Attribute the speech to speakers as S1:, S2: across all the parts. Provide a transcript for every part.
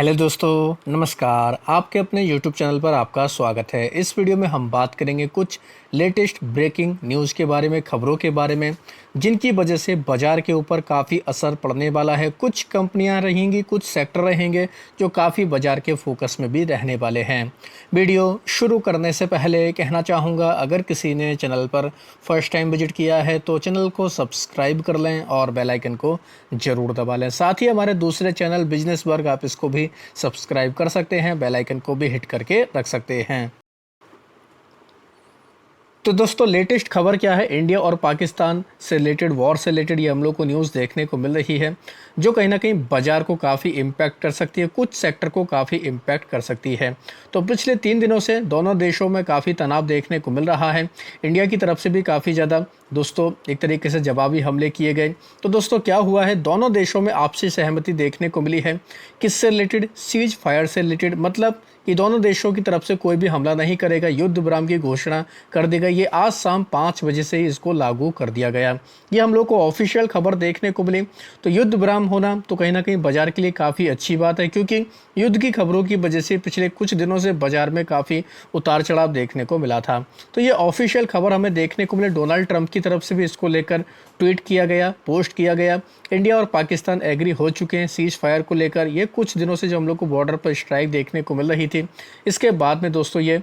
S1: Hello दोस्तों, नमस्कार। आपके अपने यूट्यूब चैनल पर आपका स्वागत है। इस वीडियो में हम बात करेंगे कुछ लेटेस्ट ब्रेकिंग न्यूज़ के बारे में, खबरों के बारे में, जिनकी वजह से बाज़ार के ऊपर काफ़ी असर पड़ने वाला है। कुछ कंपनियां रहेंगी, कुछ सेक्टर रहेंगे जो काफ़ी बाज़ार के फोकस में भी रहने वाले हैं। वीडियो शुरू करने से पहले कहना चाहूँगा, अगर किसी ने चैनल पर फर्स्ट टाइम विजिट किया है तो चैनल को सब्सक्राइब कर लें और बेल आइकन को ज़रूर दबा लें। साथ ही हमारे दूसरे चैनल बिजनेस वर्ग, आप इसको भी सब्सक्राइब कर सकते हैं, बेल आइकन को भी हिट करके रख सकते हैं। तो दोस्तों, लेटेस्ट खबर क्या है, इंडिया और पाकिस्तान से रिलेटेड, वॉर से रिलेटेड ये हम लोग को न्यूज़ देखने को मिल रही है, जो कहीं ना कहीं बाजार को काफ़ी इम्पैक्ट कर सकती है, कुछ सेक्टर को काफ़ी इम्पैक्ट कर सकती है। तो पिछले 3 दिनों से दोनों देशों में काफ़ी तनाव देखने को मिल रहा है। इंडिया की तरफ से भी काफ़ी ज़्यादा दोस्तों एक तरीके से जवाबी हमले किए गए। तो दोस्तों क्या हुआ है, दोनों देशों में आपसी सहमति देखने को मिली है। किससे रिलेटेड? सीज फायर से रिलेटेड, मतलब कि दोनों देशों की तरफ से कोई भी हमला नहीं करेगा, युद्ध विराम की घोषणा कर दी गई। ये आज शाम 5 बजे से ही इसको लागू कर दिया गया। ये हम लोग को ऑफिशियल खबर देखने को मिली। तो युद्ध विराम होना तो कहीं ना कहीं बाजार के लिए काफ़ी अच्छी बात है, क्योंकि युद्ध की खबरों की वजह से पिछले कुछ दिनों से बाजार में काफ़ी उतार चढ़ाव देखने को मिला था। तो ये ऑफिशियल खबर हमें देखने को मिली। डोनाल्ड ट्रंप की तरफ से भी इसको लेकर ट्वीट किया गया, पोस्ट किया गया। इंडिया और पाकिस्तान एग्री हो चुके हैं सीज फायर को लेकर। ये कुछ दिनों से जो हम लोग को बॉर्डर पर स्ट्राइक देखने को मिल रही थी, इसके बाद में दोस्तों ये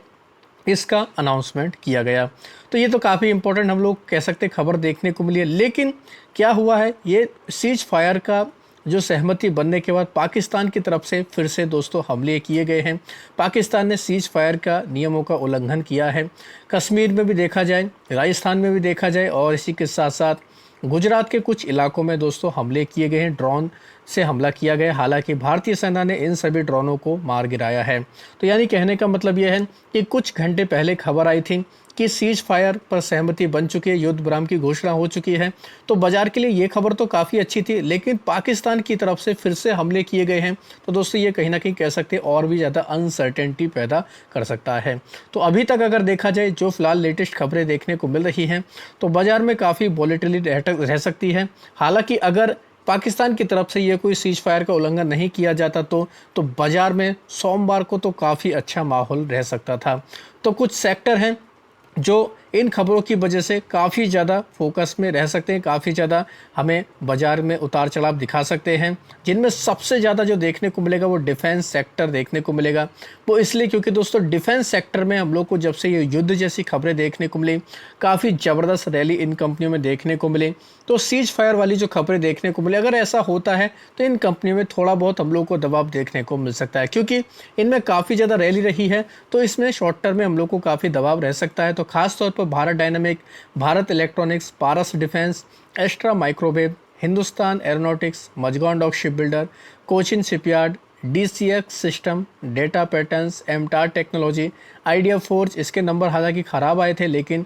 S1: इसका अनाउंसमेंट किया गया। तो ये तो काफ़ी इंपॉर्टेंट हम लोग कह सकते खबर देखने को मिली है। लेकिन क्या हुआ है, ये सीज फायर का जो सहमति बनने के बाद पाकिस्तान की तरफ से फिर से दोस्तों हमले किए गए हैं। पाकिस्तान ने सीज फायर का नियमों का उल्लंघन किया है। कश्मीर में भी देखा जाए, राजस्थान में भी देखा जाए, और इसी के साथ साथ गुजरात के कुछ इलाकों में दोस्तों हमले किए गए हैं। ड्रोन से हमला किया गया। हालांकि भारतीय सेना ने इन सभी ड्रोनों को मार गिराया है। तो यानी कहने का मतलब यह है कि कुछ घंटे पहले खबर आई थी कि सीज फायर पर सहमति बन चुकी है, युद्ध विराम की घोषणा हो चुकी है। तो बाजार के लिए ये खबर तो काफ़ी अच्छी थी, लेकिन पाकिस्तान की तरफ से फिर से हमले किए गए हैं। तो दोस्तों ये कहीं ना कहीं कह सकते हैं और भी ज़्यादा अनसर्टेनिटी पैदा कर सकता है। तो अभी तक अगर देखा जाए, जो फिलहाल लेटेस्ट खबरें देखने को मिल रही हैं, तो बाजार में काफ़ी वॉलेटिलिटी रह सकती है। हालांकि अगर पाकिस्तान की तरफ से ये कोई सीज फायर का उल्लंघन नहीं किया जाता तो बाजार में सोमवार को तो काफ़ी अच्छा माहौल रह सकता था। तो कुछ सेक्टर हैं जो इन खबरों की वजह से काफ़ी ज़्यादा फोकस में रह सकते हैं, काफ़ी ज़्यादा हमें बाजार में उतार चढ़ाव दिखा सकते हैं। जिनमें सबसे ज़्यादा जो देखने को मिलेगा वो डिफेंस सेक्टर देखने को मिलेगा। वो इसलिए क्योंकि दोस्तों डिफेंस सेक्टर में हम लोग को जब से ये युद्ध जैसी खबरें देखने को मिली, काफ़ी ज़बरदस्त रैली इन कंपनियों में देखने को मिली। तो सीज फायर वाली जो खबरें देखने को मिली, अगर ऐसा होता है तो इन कंपनियों में थोड़ा बहुत हम लोग को दबाव देखने को मिल सकता है, क्योंकि इनमें काफ़ी ज़्यादा रैली रही है। तो इसमें शॉर्ट टर्म में हम लोग को काफ़ी दबाव रह सकता है। तो खासतौर पर Bharat Dynamic, Bharat Electronics, Paras Defence, Astra Microwave, Hindustan Aeronautics, Mazagaon Dock Ship Builder, Cochin Shipyard, DCX System, Data Patterns, MTAR Technology, Idea Forge, इसके नंबर हालांकि ख़राब आए थे, लेकिन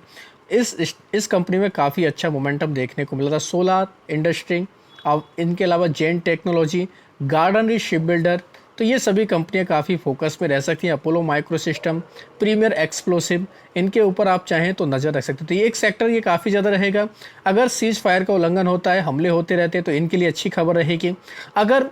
S1: इस कंपनी में काफ़ी अच्छा मोमेंटम देखने को मिला था। सोलार इंडस्ट्री, अब इनके अलावा जेन टेक्नोलॉजी, गार्डनरी शिप बिल्डर, तो ये सभी कंपनियां काफ़ी फोकस में रह सकती हैं। Apollo Micro System, Premier Explosive, इनके ऊपर आप चाहें तो नज़र रख सकते हैं। तो ये एक सेक्टर ये काफ़ी ज़्यादा रहेगा। अगर सीज फायर का उल्लंघन होता है, हमले होते रहते हैं, तो इनके लिए अच्छी खबर रहेगी। अगर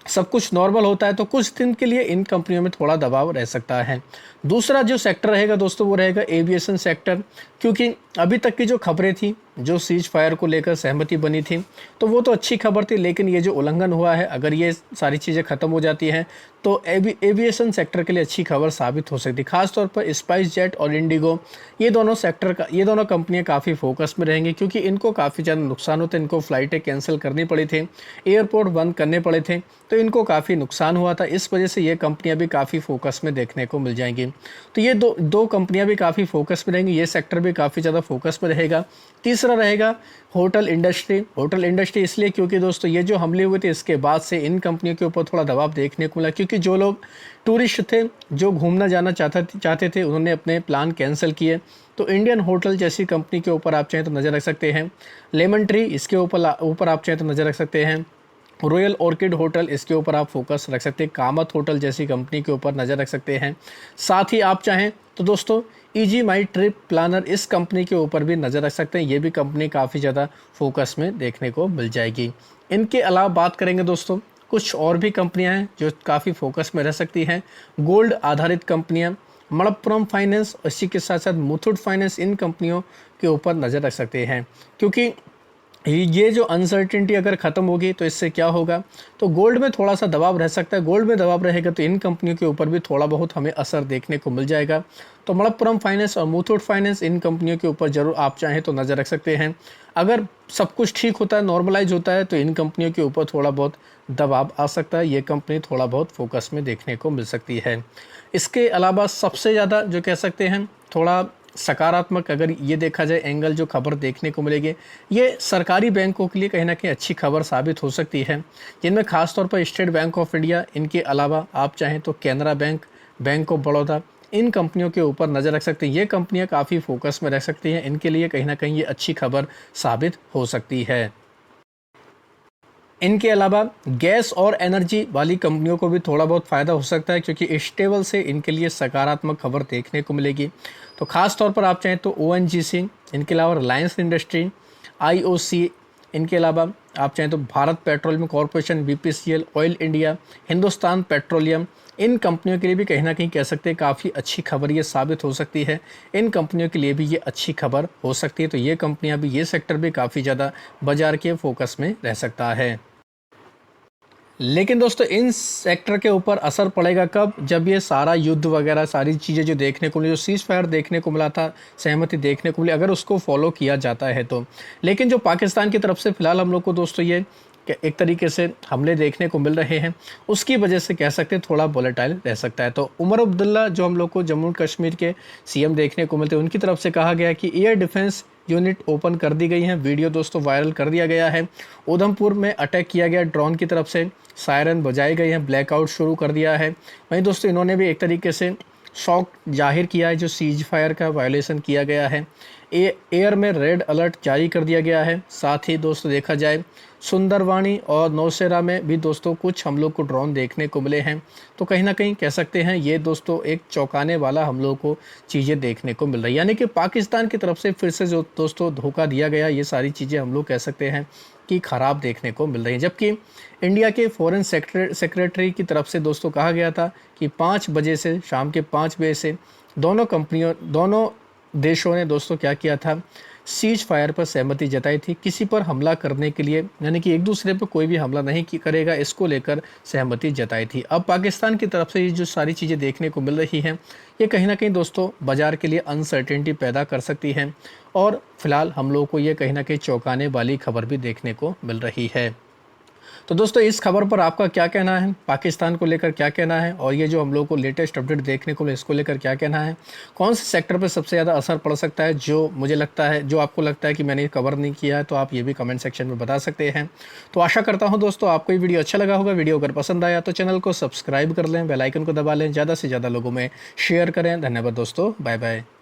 S1: सब कुछ नॉर्मल होता है तो कुछ दिन के लिए इन कंपनियों में थोड़ा दबाव रह सकता है। दूसरा जो सेक्टर रहेगा दोस्तों वो रहेगा एविएशन सेक्टर, क्योंकि अभी तक की जो खबरें थी, जो सीज फायर को लेकर सहमति बनी थी, तो वो तो अच्छी खबर थी। लेकिन ये जो उल्लंघन हुआ है, अगर ये सारी चीज़ें ख़त्म हो जाती हैं तो एविएशन सेक्टर के लिए अच्छी खबर साबित हो सकती है। खासतौर पर स्पाइस जेट और इंडिगो, ये दोनों कंपनियां काफ़ी फोकस में रहेंगी, क्योंकि इनको काफ़ी ज़्यादा नुकसान होते हैं। इनको फ़्लाइटें कैंसिल करनी पड़ी थी, एयरपोर्ट बंद करने पड़े थे, तो इनको काफ़ी नुकसान हुआ था। इस वजह से ये कंपनियां भी काफ़ी फोकस में देखने को मिल जाएंगी। तो ये दो कंपनियां भी काफ़ी फोकस में रहेंगी। ये सेक्टर भी काफ़ी ज़्यादा फोकस में रहेगा। तीसरा रहेगा होटल इंडस्ट्री। होटल इंडस्ट्री इसलिए क्योंकि दोस्तों ये जो हमले हुए थे, इसके बाद से इन कंपनियों के ऊपर थोड़ा दबाव देखने को मिला, क्योंकि जो लोग टूरिस्ट थे, जो घूमना जाना चाहते थे, उन्होंने अपने प्लान कैंसिल किए। तो इंडियन होटल जैसी कंपनी के ऊपर आप चाहें तो नज़र रख सकते हैं। लेमन ट्री, इसके ऊपर आप चाहें तो नज़र रख सकते हैं। रॉयल ऑर्किड होटल, इसके ऊपर आप फोकस रख सकते हैं। कामत होटल जैसी कंपनी के ऊपर नज़र रख सकते हैं। साथ ही आप चाहें तो दोस्तों इजी माई ट्रिप प्लानर, इस कंपनी के ऊपर भी नज़र रख सकते हैं। ये भी कंपनी काफ़ी ज़्यादा फोकस में देखने को मिल जाएगी। इनके अलावा बात करेंगे दोस्तों कुछ और भी कंपनियां हैं जो काफ़ी फोकस में रह सकती हैं। गोल्ड आधारित कंपनियां, मणप्पुरम फाइनेंस, इसी के साथ साथ मुथूट फाइनेंस, इन कंपनियों के ऊपर नज़र रख सकते हैं, क्योंकि ये जो अनसर्टेनिटी अगर ख़त्म होगी तो इससे क्या होगा, तो गोल्ड में थोड़ा सा दबाव रह सकता है। गोल्ड में दबाव रहेगा तो इन कंपनियों के ऊपर भी थोड़ा बहुत हमें असर देखने को मिल जाएगा। तो मणप्पुरम फाइनेंस और मुथूट फाइनेंस, इन कंपनियों के ऊपर ज़रूर आप चाहें तो नज़र रख सकते हैं। अगर सब कुछ ठीक होता है, नॉर्मलाइज होता है, तो इन कंपनियों के ऊपर थोड़ा बहुत दबाव आ सकता है। ये कंपनी थोड़ा बहुत फोकस में देखने को मिल सकती है। इसके अलावा सबसे ज़्यादा जो कह सकते हैं थोड़ा सकारात्मक अगर ये देखा जाए एंगल जो खबर देखने को मिलेगी, ये सरकारी बैंकों के लिए कहीं ना कहीं अच्छी खबर साबित हो सकती है, जिनमें खासतौर पर स्टेट बैंक ऑफ इंडिया, इनके अलावा आप चाहें तो Canara Bank, Bank of Baroda, इन कंपनियों के ऊपर नज़र रख सकते हैं। ये कंपनियां काफ़ी फोकस में रह सकती हैं, इनके लिए कहीं ना कहीं ये अच्छी खबर साबित हो सकती है। इनके अलावा गैस और एनर्जी वाली कंपनियों को भी थोड़ा बहुत फ़ायदा हो सकता है, क्योंकि स्टेबल से इनके लिए सकारात्मक खबर देखने को मिलेगी। तो ख़ास तौर पर आप चाहें तो ओएनजीसी, इनके अलावा रिलायंस इंडस्ट्री, आईओसी, इनके अलावा आप चाहें तो Bharat Petroleum Corporation, BPCL, Oil India, Hindustan Petroleum, इन कंपनियों के लिए भी कहीं ना कहीं कह सकते हैं काफ़ी अच्छी खबर ये साबित हो सकती है। इन कंपनियों के लिए भी ये अच्छी खबर हो सकती है। तो ये कंपनियां भी, ये सेक्टर भी काफ़ी ज़्यादा बाजार के फोकस में रह सकता है। लेकिन दोस्तों इन सेक्टर के ऊपर असर पड़ेगा कब, जब ये सारा युद्ध वगैरह सारी चीज़ें जो देखने को मिली, जो सीज़ फायर देखने को मिला था, सहमति देखने को मिली, अगर उसको फॉलो किया जाता है तो। लेकिन जो पाकिस्तान की तरफ से फ़िलहाल हम लोग को दोस्तों ये एक तरीके से हमले देखने को मिल रहे हैं, उसकी वजह से कह सकते हैं थोड़ा वोलेटाइल रह सकता है। तो उमर अब्दुल्ला जो हम लोग को जम्मू कश्मीर के सीएम देखने को मिलते हैं, उनकी तरफ से कहा गया कि एयर डिफेंस यूनिट ओपन कर दी गई है। वीडियो दोस्तों वायरल कर दिया गया है। उधमपुर में अटैक किया गया ड्रोन की तरफ से, सायरन बजाई गई हैं, ब्लैकआउट शुरू कर दिया है। वहीं दोस्तों इन्होंने भी एक तरीके से शौक जाहिर किया है, जो सीज फायर का वायलेशन किया गया है। एयर में रेड अलर्ट जारी कर दिया गया है। साथ ही दोस्तों देखा जाए सुंदरवानी और नौशेरा में भी दोस्तों कुछ हम लोग को ड्रोन देखने को मिले हैं। तो कहीं ना कहीं कह सकते हैं ये दोस्तों एक चौंकाने वाला हम लोग को चीज़ें देखने को मिल रही है, यानी कि पाकिस्तान की तरफ से फिर से जो दोस्तों धोखा दिया गया, ये सारी चीज़ें हम लोग कह सकते हैं कि ख़राब देखने को मिल रही हैं। जबकि इंडिया के फॉरेन सेक्रेटरी की तरफ से दोस्तों कहा गया था कि 5 बजे से, शाम के 5 बजे से दोनों देशों ने दोस्तों क्या किया था, सीज फायर पर सहमति जताई थी। किसी पर हमला करने के लिए, यानी कि एक दूसरे पर कोई भी हमला नहीं करेगा, इसको लेकर सहमति जताई थी। अब पाकिस्तान की तरफ से ये जो सारी चीज़ें देखने को मिल रही हैं, ये कहीं ना कहीं दोस्तों बाज़ार के लिए अनसर्टेनिटी पैदा कर सकती हैं, और फिलहाल हम लोगों को ये कहीं ना कहीं चौंकाने वाली खबर भी देखने को मिल रही है। तो दोस्तों इस खबर पर आपका क्या कहना है, पाकिस्तान को लेकर क्या कहना है, और ये जो हम लोग को लेटेस्ट अपडेट देखने को मिले, इसको लेकर क्या कहना है, कौन से सेक्टर पर सबसे ज़्यादा असर पड़ सकता है, जो मुझे लगता है, जो आपको लगता है कि मैंने कवर नहीं किया है, तो आप ये भी कमेंट सेक्शन में बता सकते हैं। तो आशा करता हूँ दोस्तों आपको ये वीडियो अच्छा लगा होगा। वीडियो अगर पसंद आया तो चैनल को सब्सक्राइब कर लें, बेल आइकन को दबा लें, ज़्यादा से ज़्यादा लोगों में शेयर करें। धन्यवाद दोस्तों, बाय बाय।